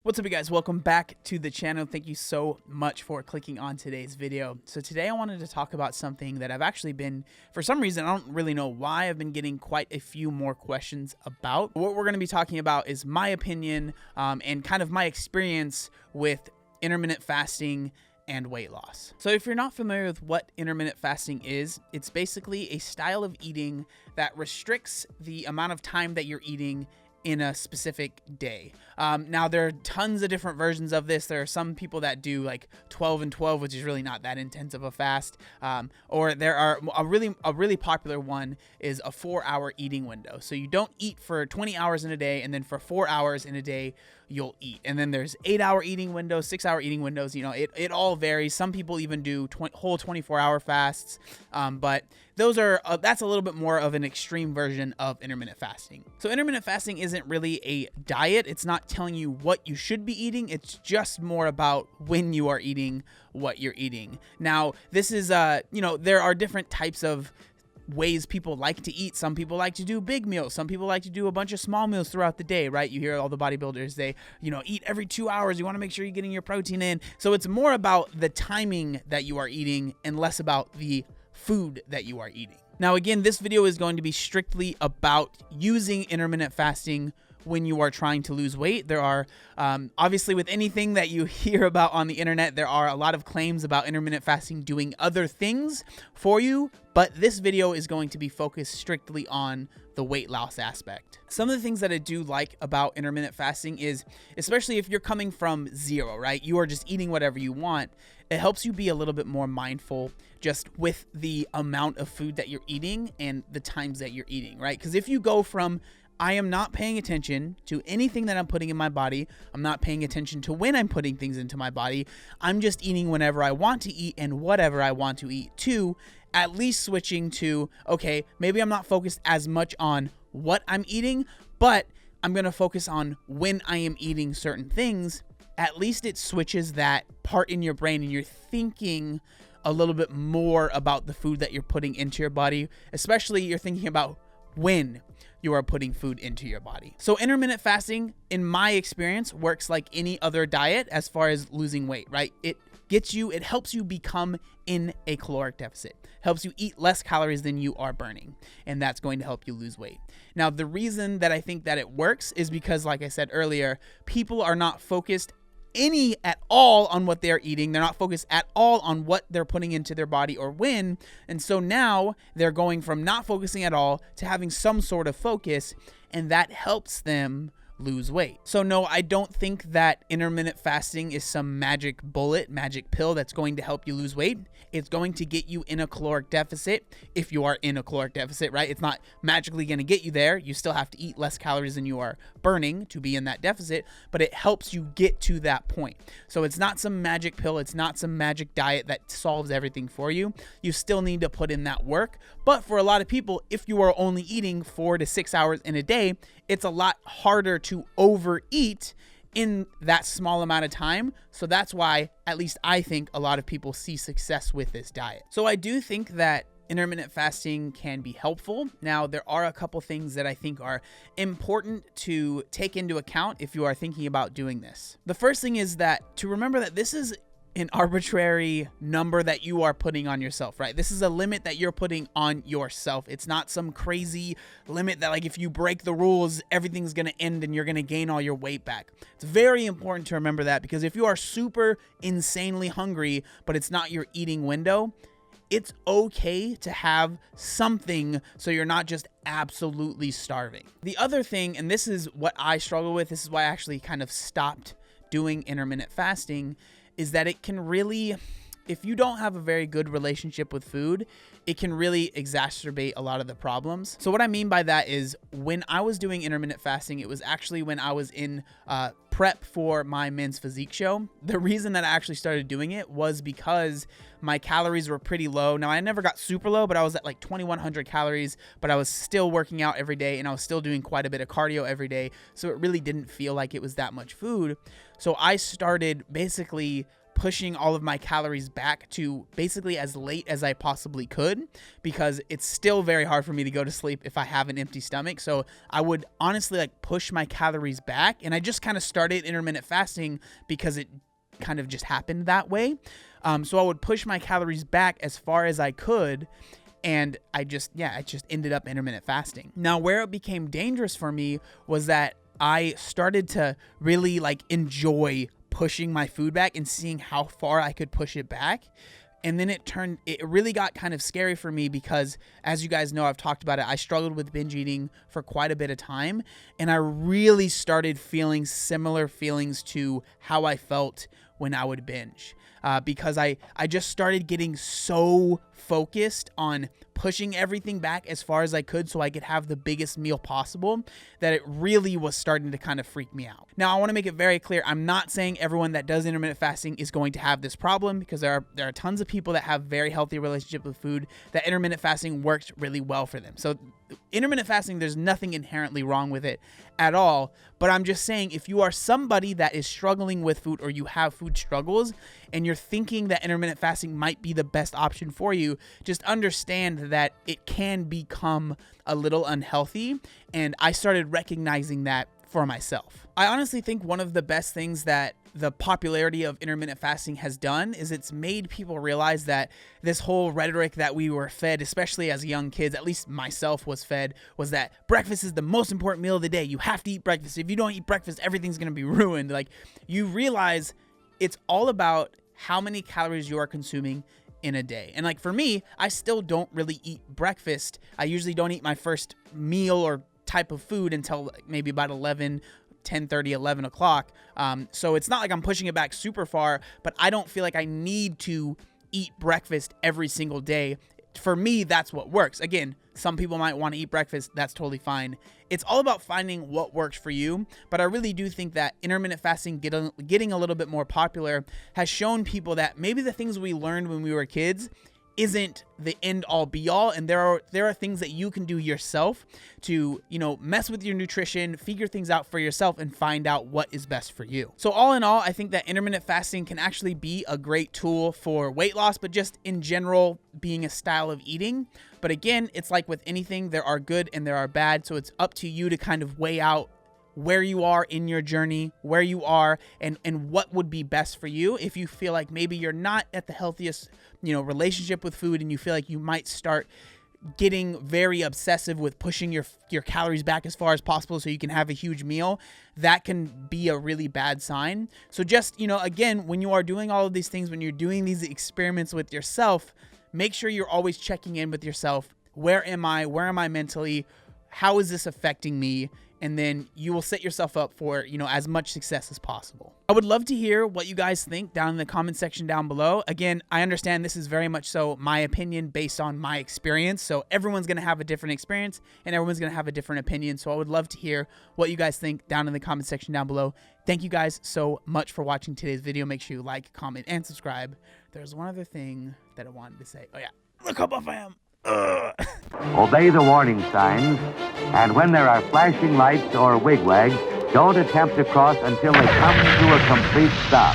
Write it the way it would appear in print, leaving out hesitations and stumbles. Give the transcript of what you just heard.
What's up, you guys? Welcome back to the channel. Thank you so much for clicking on today's video. So today I wanted to talk about something that I've actually been, for some reason, I don't really know why, I've been getting quite a few more questions about. What we're going to be talking about is my opinion and kind of my experience with intermittent fasting and weight loss. So if you're not familiar with what intermittent fasting is, it's basically a style of eating that restricts the amount of time that you're eating in a specific day. Now there are tons of different versions of this. There are some people that do like 12 and 12, which is really not that intense of a fast. Or there are a really popular one is a 4-hour eating window. So you don't eat for 20 hours in a day, and then for 4 hours in a day you'll eat. And then there's 8-hour eating windows, 6-hour eating windows. You know, it all varies. Some people even do whole 24-hour fasts. But those are that's a little bit more of an extreme version of intermittent fasting. So intermittent fasting isn't really a diet. It's not telling you what you should be eating. It's just more about when you are eating what you're eating. Now, this is there are different types of ways people like to eat. Some people like to do big meals. Some people like to do a bunch of small meals throughout the day, right? You hear all the bodybuilders, they, eat every 2 hours. You want to make sure you're getting your protein in. So it's more about the timing that you are eating and less about the food that you are eating. Now, again, this video is going to be strictly about using intermittent fasting when you are trying to lose weight. There are, obviously with anything that you hear about on the internet, there are a lot of claims about intermittent fasting doing other things for you, but this video is going to be focused strictly on the weight loss aspect. Some of the things that I do like about intermittent fasting is, especially if you're coming from zero, right? You are just eating whatever you want. It helps you be a little bit more mindful just with the amount of food that you're eating and the times that you're eating, right? Because if you go from I am not paying attention to anything that I'm putting in my body, I'm not paying attention to when I'm putting things into my body, I'm just eating whenever I want to eat and whatever I want to eat, to at least switching to, okay, maybe I'm not focused as much on what I'm eating, but I'm going to focus on when I am eating certain things. At least it switches that part in your brain and you're thinking a little bit more about the food that you're putting into your body, especially you're thinking about when you are putting food into your body. So intermittent fasting, in my experience, works like any other diet as far as losing weight, right? It helps you become in a caloric deficit, helps you eat less calories than you are burning, and that's going to help you lose weight. Now, the reason that I think that it works is because, like I said earlier, people are not focused any at all on what they're eating. They're not focused at all on what they're putting into their body or when. And so now they're going from not focusing at all to having some sort of focus, and that helps them lose weight. So no, I don't think that intermittent fasting is some magic bullet, magic pill that's going to help you lose weight. It's going to get you in a caloric deficit if you are in a caloric deficit, right? It's not magically going to get you there. You still have to eat less calories than you are burning to be in that deficit, but it helps you get to that point. So it's not some magic pill. It's not some magic diet that solves everything for you. You still need to put in that work. But for a lot of people, if you are only eating 4 to 6 hours in a day, it's a lot harder to overeat in that small amount of time. So that's why, at least I think, a lot of people see success with this diet. So I do think that intermittent fasting can be helpful. Now, there are a couple things that I think are important to take into account if you are thinking about doing this. The first thing is that to remember that this is an arbitrary number that you are putting on yourself, right? This is a limit that you're putting on yourself. It's not some crazy limit that, like, if you break the rules, everything's going to end and you're going to gain all your weight back. It's very important to remember that, because if you are super insanely hungry, but it's not your eating window, it's okay to have something so you're not just absolutely starving. The other thing, and this is what I struggle with, this is why I actually kind of stopped doing intermittent fasting, is that it can really, if you don't have a very good relationship with food, it can really exacerbate a lot of the problems. So what I mean by that is, when I was doing intermittent fasting, it was actually when I was in prep for my men's physique show. The reason that I actually started doing it was because my calories were pretty low. Now, I never got super low, but I was at like 2,100 calories, but I was still working out every day and I was still doing quite a bit of cardio every day. So it really didn't feel like it was that much food. So I started basically pushing all of my calories back to basically as late as I possibly could, because it's still very hard for me to go to sleep if I have an empty stomach. So I would honestly like push my calories back, and I just kind of started intermittent fasting because it kind of just happened that way. So I would push my calories back as far as I could, and I just ended up intermittent fasting. Now, where it became dangerous for me was that I started to really like enjoy pushing my food back and seeing how far I could push it back. And then it really got kind of scary for me because, as you guys know, I've talked about it, I struggled with binge eating for quite a bit of time. And I really started feeling similar feelings to how I felt when I would binge. Because I just started getting so focused on pushing everything back as far as I could so I could have the biggest meal possible that it really was starting to kind of freak me out. Now, I want to make it very clear, I'm not saying everyone that does intermittent fasting is going to have this problem, because there are tons of people that have very healthy relationship with food that intermittent fasting works really well for them. So intermittent fasting, there's nothing inherently wrong with it at all. But I'm just saying, if you are somebody that is struggling with food or you have food struggles and you're thinking that intermittent fasting might be the best option for you, just understand that it can become a little unhealthy. And I started recognizing that for myself. I honestly think one of the best things that the popularity of intermittent fasting has done is it's made people realize that this whole rhetoric that we were fed, especially as young kids, at least myself was fed, was that breakfast is the most important meal of the day. You have to eat breakfast. If you don't eat breakfast, everything's going to be ruined. Like, you realize it's all about how many calories you are consuming in a day. And like for me, I still don't really eat breakfast. I usually don't eat my first meal or type of food until maybe about 10:30, 11 o'clock. So it's not like I'm pushing it back super far, but I don't feel like I need to eat breakfast every single day. For me, that's what works. Again, some people might want to eat breakfast. That's totally fine. It's all about finding what works for you. But I really do think that intermittent fasting getting a little bit more popular has shown people that maybe the things we learned when we were kids isn't the end all be all, and there are things that you can do yourself to, mess with your nutrition, figure things out for yourself, and find out what is best for you. So all in all, I think that intermittent fasting can actually be a great tool for weight loss, but just in general being a style of eating. But again, it's like with anything, there are good and there are bad, so it's up to you to kind of weigh out where you are in your journey, where you are, and what would be best for you. If you feel like maybe you're not at the healthiest, relationship with food, and you feel like you might start getting very obsessive with pushing your calories back as far as possible so you can have a huge meal, that can be a really bad sign. So just, again, when you are doing all of these things, when you're doing these experiments with yourself, make sure you're always checking in with yourself. Where am I? Where am I mentally? How is this affecting me? And then you will set yourself up for, as much success as possible. I would love to hear what you guys think down in the comment section down below. Again, I understand this is very much so my opinion based on my experience. So everyone's going to have a different experience and everyone's going to have a different opinion. So I would love to hear what you guys think down in the comment section down below. Thank you guys so much for watching today's video. Make sure you like, comment, and subscribe. There's one other thing that I wanted to say. Oh yeah, look how buff I am. Obey the warning signs, and when there are flashing lights or wigwags, don't attempt to cross until they come to a complete stop.